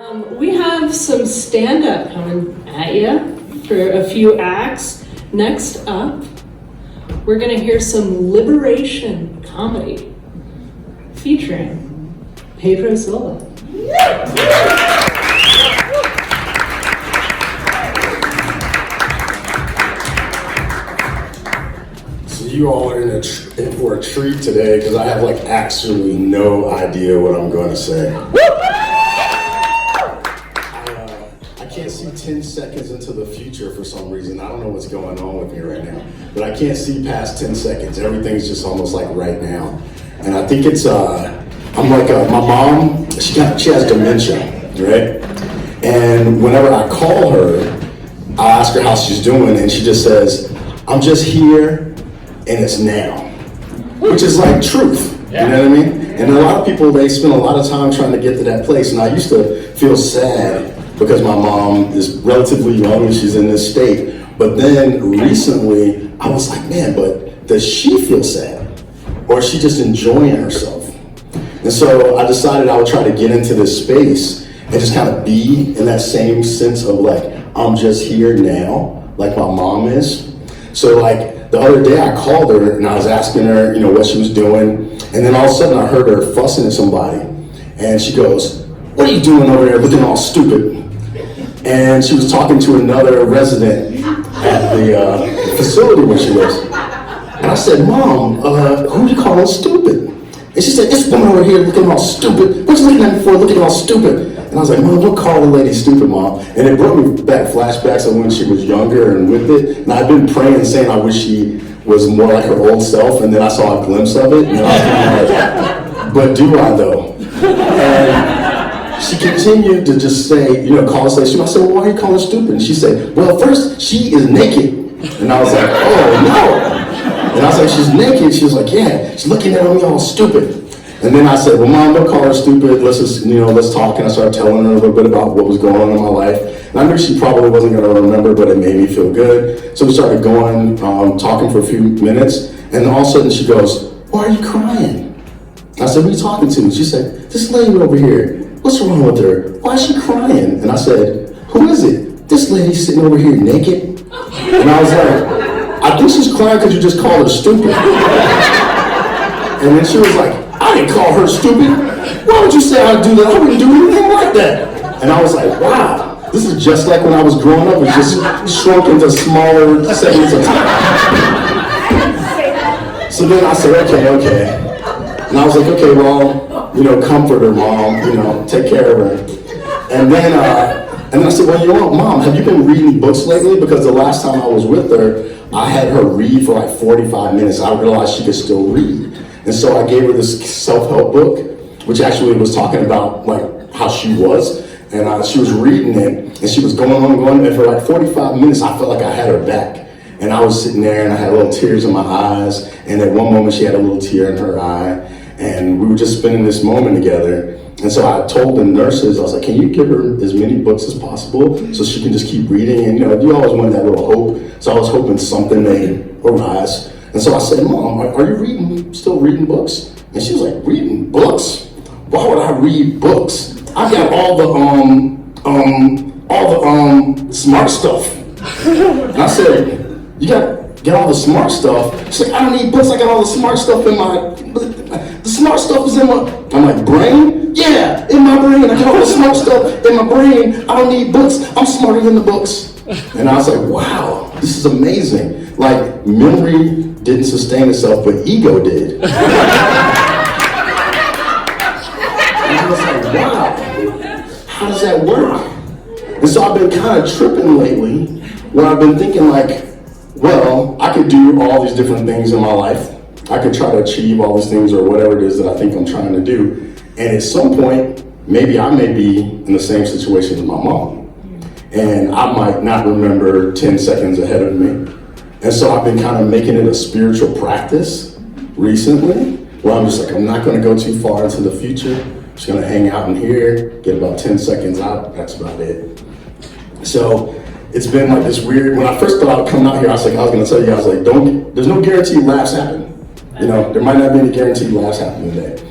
We have some stand-up coming at you for a few acts. Next up, we're going to hear some liberation comedy featuring Pedro Silva. So you all are in for a treat today because I have like actually no idea what I'm going to say. I can't see 10 seconds into the future for some reason. I don't know what's going on with me right now, but I can't see past 10 seconds. Everything's just almost like right now. And I think it's, I'm like, my mom, she has dementia, right? And whenever I call her, I ask her how she's doing, and she just says, I'm just here, and it's now. Which is like truth, you know what I mean? And a lot of people, they spend a lot of time trying to get to that place, and I used to feel sad because my mom is relatively young and she's in this state. But then recently, I was like, man, but does she feel sad? Or is she just enjoying herself? And so I decided I would try to get into this space and just kind of be in that same sense of like, I'm just here now, like my mom is. So like the other day I called her and I was asking her, you know, what she was doing. And then all of a sudden I heard her fussing at somebody. And she goes, what are you doing over there looking all stupid? And she was talking to another resident at the facility where she lives. And I said, Mom, who are you calling stupid? And she said, this woman over here looking all stupid. What you looking at me for, looking all stupid? And I was like, Mom, don't call the lady stupid, Mom. And it brought me back flashbacks of when she was younger and with it. And I've been praying, saying I wish she was more like her old self. And then I saw a glimpse of it. And I was kind of like, but do I though? And she continued to just say, you know, call us stupid. I said, well, why are you calling her stupid? And she said, well, first, she is naked. And I was like, oh, no. And I was like, she's naked. She was like, yeah, she's looking at me all stupid. And then I said, well, Mom, don't call her stupid. Let's just, you know, let's talk. And I started telling her a little bit about what was going on in my life. And I knew she probably wasn't going to remember, but it made me feel good. So we started going, talking for a few minutes. And then all of a sudden she goes, why are you crying? I said, what are you talking to? She said, this lady over here. What's wrong with her? Why is she crying? And I said, who is it? This lady sitting over here naked? And I was like, I think she's crying because you just called her stupid. And then she was like, I didn't call her stupid. Why would you say I'd do that? I wouldn't do anything like that. And I was like, wow, this is just like when I was growing up. It just shrunk into smaller segments of time. So then I said, okay. And I was like, okay, well, you know, comfort her, Mom, you know, take care of her. And then I said, well, you know what, Mom, have you been reading books lately? Because the last time I was with her, I had her read for like 45 minutes. I realized she could still read. And so I gave her this self-help book, which actually was talking about like how she was. And she was reading it, and she was going on, and for like 45 minutes, I felt like I had her back. And I was sitting there, and I had little tears in my eyes. And at one moment, she had a little tear in her eye. And we were just spending this moment together. And so I told the nurses, I was like, can you give her as many books as possible so she can just keep reading? And you know, you always want that little hope. So I was hoping something may arise. And so I said, Mom, are you still reading books? And she was like, reading books? Why would I read books? I got all the smart stuff. And I said, you got all the smart stuff? She's like, I don't need books, I got all the smart stuff in the smart stuff is in my, I'm like, brain? Yeah, in my brain. I got all the smart stuff in my brain. I don't need books. I'm smarter than the books. And I was like, wow, this is amazing. Like, memory didn't sustain itself, but ego did. And I was like, wow, how does that work? And so I've been kind of tripping lately, where I've been thinking like, well, I could do all these different things in my life. I could try to achieve all these things or whatever it is that I think I'm trying to do. And at some point, maybe I may be in the same situation as my mom. And I might not remember 10 seconds ahead of me. And so I've been kind of making it a spiritual practice recently, where I'm just like, I'm not gonna go too far into the future. I'm just gonna hang out in here, get about 10 seconds out, that's about it. So it's been like this weird, when I first thought I would come out here, I was gonna tell you, I was like, there's no guarantee laughs happen. You know, there might not be any guaranteed laughs happening today.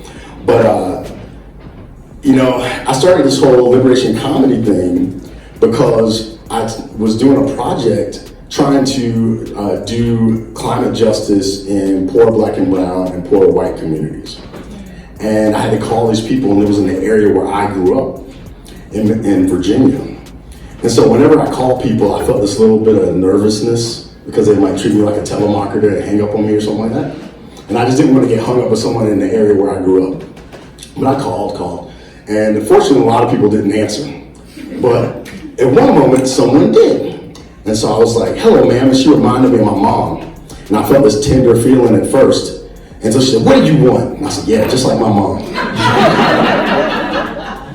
But I started this whole liberation comedy thing because I was doing a project trying to do climate justice in poor black and brown and poor white communities. And I had to call these people, and it was in the area where I grew up, in Virginia. And so whenever I call people, I felt this little bit of nervousness because they might treat me like a telemarketer and hang up on me or something like that. And I just didn't want to get hung up with someone in the area where I grew up. But I called. And unfortunately, a lot of people didn't answer. But at one moment, someone did. And so I was like, hello, ma'am. And she reminded me of my mom. And I felt this tender feeling at first. And so she said, what do you want? And I said, yeah, just like my mom.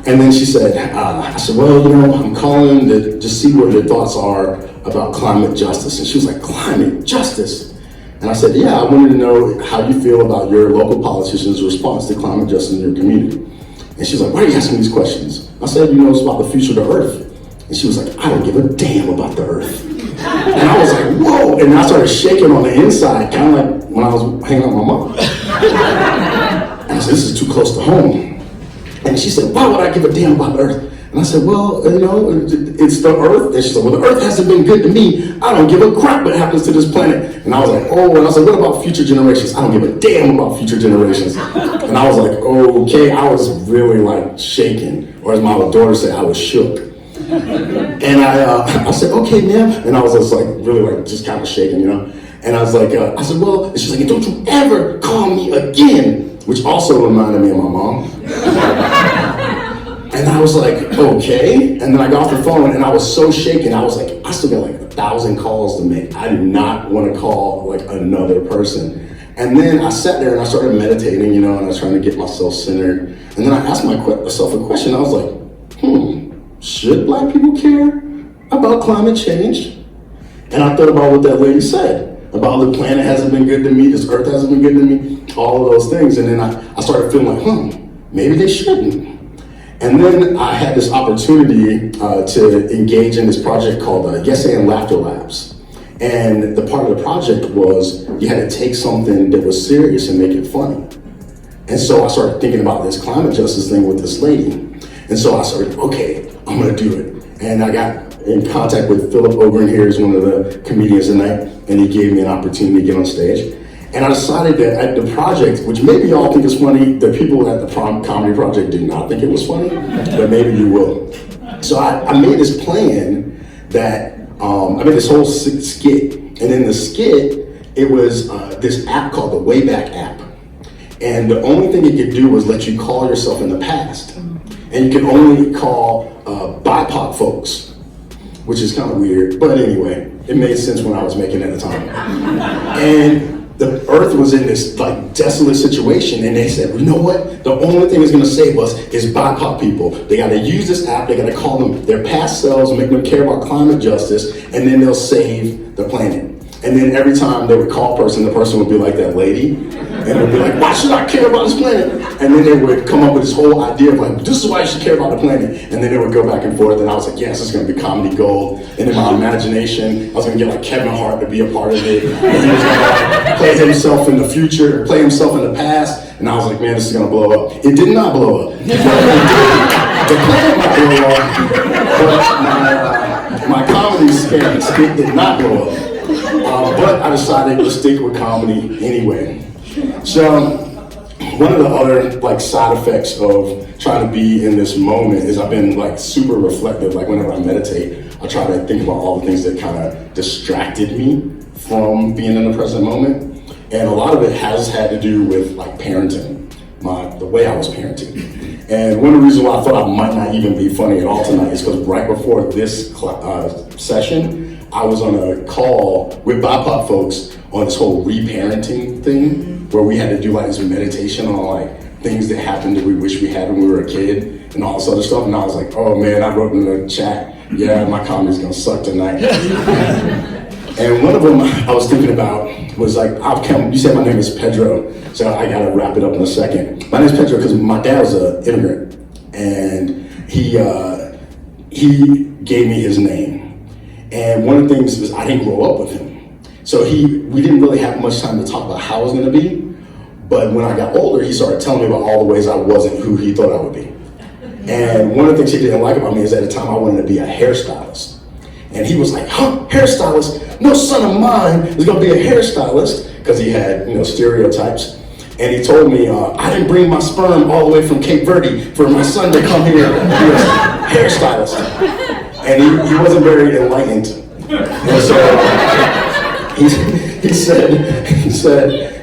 And then she said, I said, well, I'm calling to just see what your thoughts are about climate justice. And she was like, climate justice? And I said, yeah, I wanted to know how you feel about your local politicians' response to climate justice in your community. And she was like, why are you asking these questions? I said, it's about the future of the earth. And she was like, I don't give a damn about the earth. And I was like, whoa. And I started shaking on the inside, kind of like when I was hanging out with my mom. And I said, this is too close to home. And she said, why would I give a damn about the earth? And I said, well, it's the earth. And she said, well, the earth hasn't been good to me. I don't give a crap what happens to this planet. And I was like, oh, and I was like, what about future generations? I don't give a damn about future generations. And I was like, okay, I was really like shaking. Or as my daughter said, I was shook. And I said, okay, ma'am. And I was just like, really like, just kind of shaking, And I was like, I said, well, and she's like, don't you ever call me again. Which also reminded me of my mom. And I was like, okay. And then I got off the phone and I was so shaken. I was like, I still got like 1,000 calls to make. I did not want to call like another person. And then I sat there and I started meditating, and I was trying to get myself centered. And then I asked myself a question. I was like, should black people care about climate change? And I thought about what that lady said. About the planet hasn't been good to me, this earth hasn't been good to me, all of those things. And then I started feeling like, maybe they shouldn't. And then I had this opportunity to engage in this project called Yes and Laughter Labs. And the part of the project was you had to take something that was serious and make it funny. And so I started thinking about this climate justice thing with this lady. And so I started, okay, I'm gonna do it. And I got in contact with Philip Ogren here, who's one of the comedians tonight, and he gave me an opportunity to get on stage. And I decided that at the project, which maybe y'all think is funny, the people at the Comedy Project did not think it was funny, but maybe you will. So I made this plan that, I made this whole skit. And in the skit, it was this app called the Wayback app. And the only thing it could do was let you call yourself in the past. And you could only call BIPOC folks, which is kind of weird, but anyway, it made sense when I was making it at the time. And the earth was in this like desolate situation, and they said, you know what? The only thing that's gonna save us is BIPOC people. They gotta use this app, they gotta call them their past selves, make them care about climate justice, and then they'll save the planet. And then every time they would call a person, the person would be like that lady, and they'd be like, why should I care about this planet? And then they would come up with this whole idea of like, this is why you should care about the planet. And then they would go back and forth, and I was like, yes, it's gonna be comedy gold. And in my imagination, I was gonna get like Kevin Hart to be a part of it. And he was gonna like, play himself in the future, play himself in the past. And I was like, man, this is gonna blow up. It did not blow up. The planet might blow up, but my comedy skit did not blow up. But I decided to stick with comedy anyway. So one of the other like side effects of trying to be in this moment is I've been like super reflective. Like whenever I meditate, I try to think about all the things that kind of distracted me from being in the present moment. And a lot of it has had to do with like parenting, the way I was parenting. And one of the reasons why I thought I might not even be funny at all tonight is because right before this session, I was on a call with BIPOC folks on this whole reparenting thing, where we had to do like this meditation on like things that happened that we wish we had when we were a kid and all this other stuff. And I was like, oh man, I wrote in the chat, yeah, my comedy's gonna suck tonight. And one of them I was thinking about was like, you said my name is Pedro, so I gotta wrap it up in a second. My name is Pedro because my dad was an immigrant, and he gave me his name. And one of the things is I didn't grow up with him. So we didn't really have much time to talk about how I was gonna be. But when I got older, he started telling me about all the ways I wasn't who he thought I would be. And one of the things he didn't like about me is at the time I wanted to be a hairstylist. And he was like, huh, hairstylist? No son of mine is gonna be a hairstylist, because he had, stereotypes. And he told me, I didn't bring my sperm all the way from Cape Verde for my son to come here and be a hairstylist. And he wasn't very enlightened. And so he said,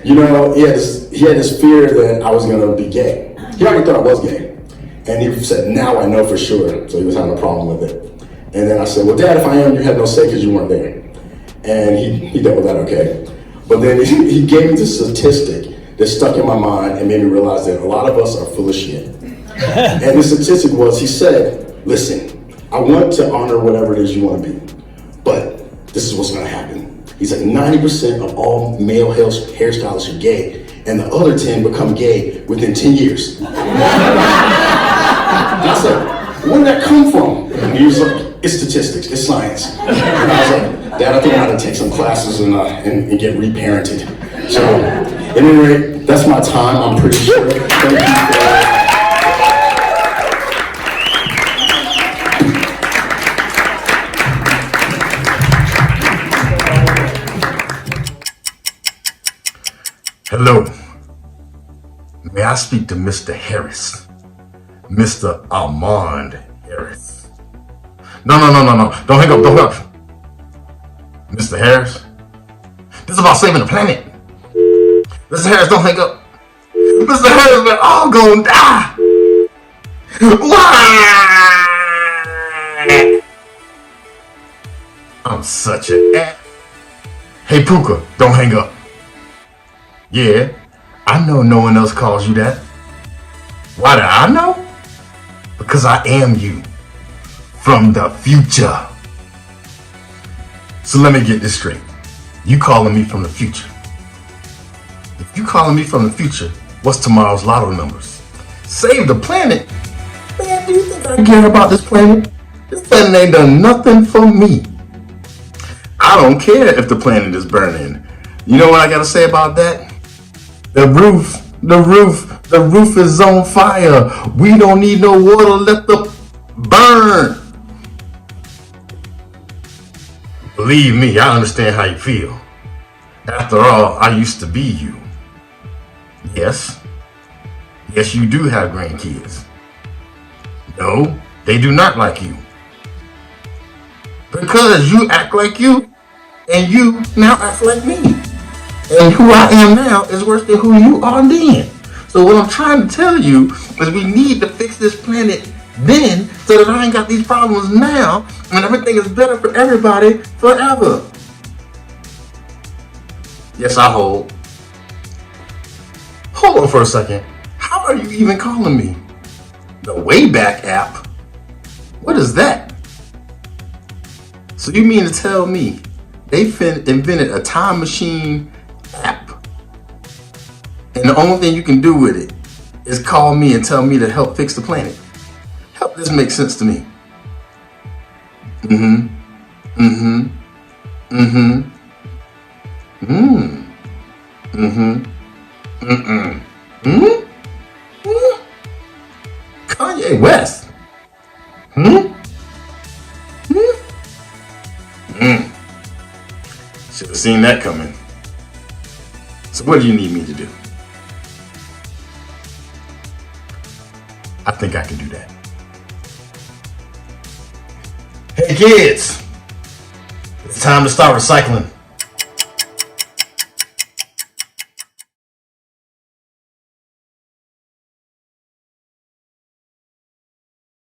he had this fear that I was gonna be gay. He already thought I was gay. And he said, now I know for sure. So he was having a problem with it. And then I said, well, Dad, if I am, you had no say because you weren't there. And he dealt with that okay. But then he gave me this statistic that stuck in my mind and made me realize that a lot of us are full of shit. And the statistic was, he said, listen, I want to honor whatever it is you want to be, but this is what's going to happen. He's like, 90% of all male hairstylists are gay, and the other 10 become gay within 10 years. And I said, where did that come from? And he was like, it's statistics, it's science. And I was like, Dad, I think I ought to take some classes and get reparented. So, at any rate, that's my time, I'm pretty sure. Thank you for Hello. May I speak to Mr. Harris? Mr. Armand Harris. No. Don't hang up. Mr. Harris? This is about saving the planet. Mr. Harris, don't hang up. Mr. Harris, we're all gonna die. Why? I'm such an ass. Hey, Puka, don't hang up. Yeah, I know no one else calls you that. Why do I know? Because I am you. From the future. So let me get this straight. You calling me from the future. If you calling me from the future, what's tomorrow's lotto numbers? Save the planet? Man, do you think I care about this planet? This planet ain't done nothing for me. I don't care if the planet is burning. You know what I gotta say about that? The roof is on fire. We don't need no water, let the burn. Believe me, I understand how you feel. After all, I used to be you. Yes, you do have grandkids. No, they do not like you. Because you act like you, and you now act like me. And who I am now is worse than who you are then. So what I'm trying to tell you is we need to fix this planet then so that I ain't got these problems now and everything is better for everybody forever. Yes, I hold. Hold on for a second. How are you even calling me? The Wayback app? What is that? So you mean to tell me they invented a time machine app and the only thing you can do with it is call me and tell me to help fix the planet? Help this make sense to me. Kanye West. Should have seen that coming. So what do you need me to do? I think I can do that. Hey kids, it's time to start recycling.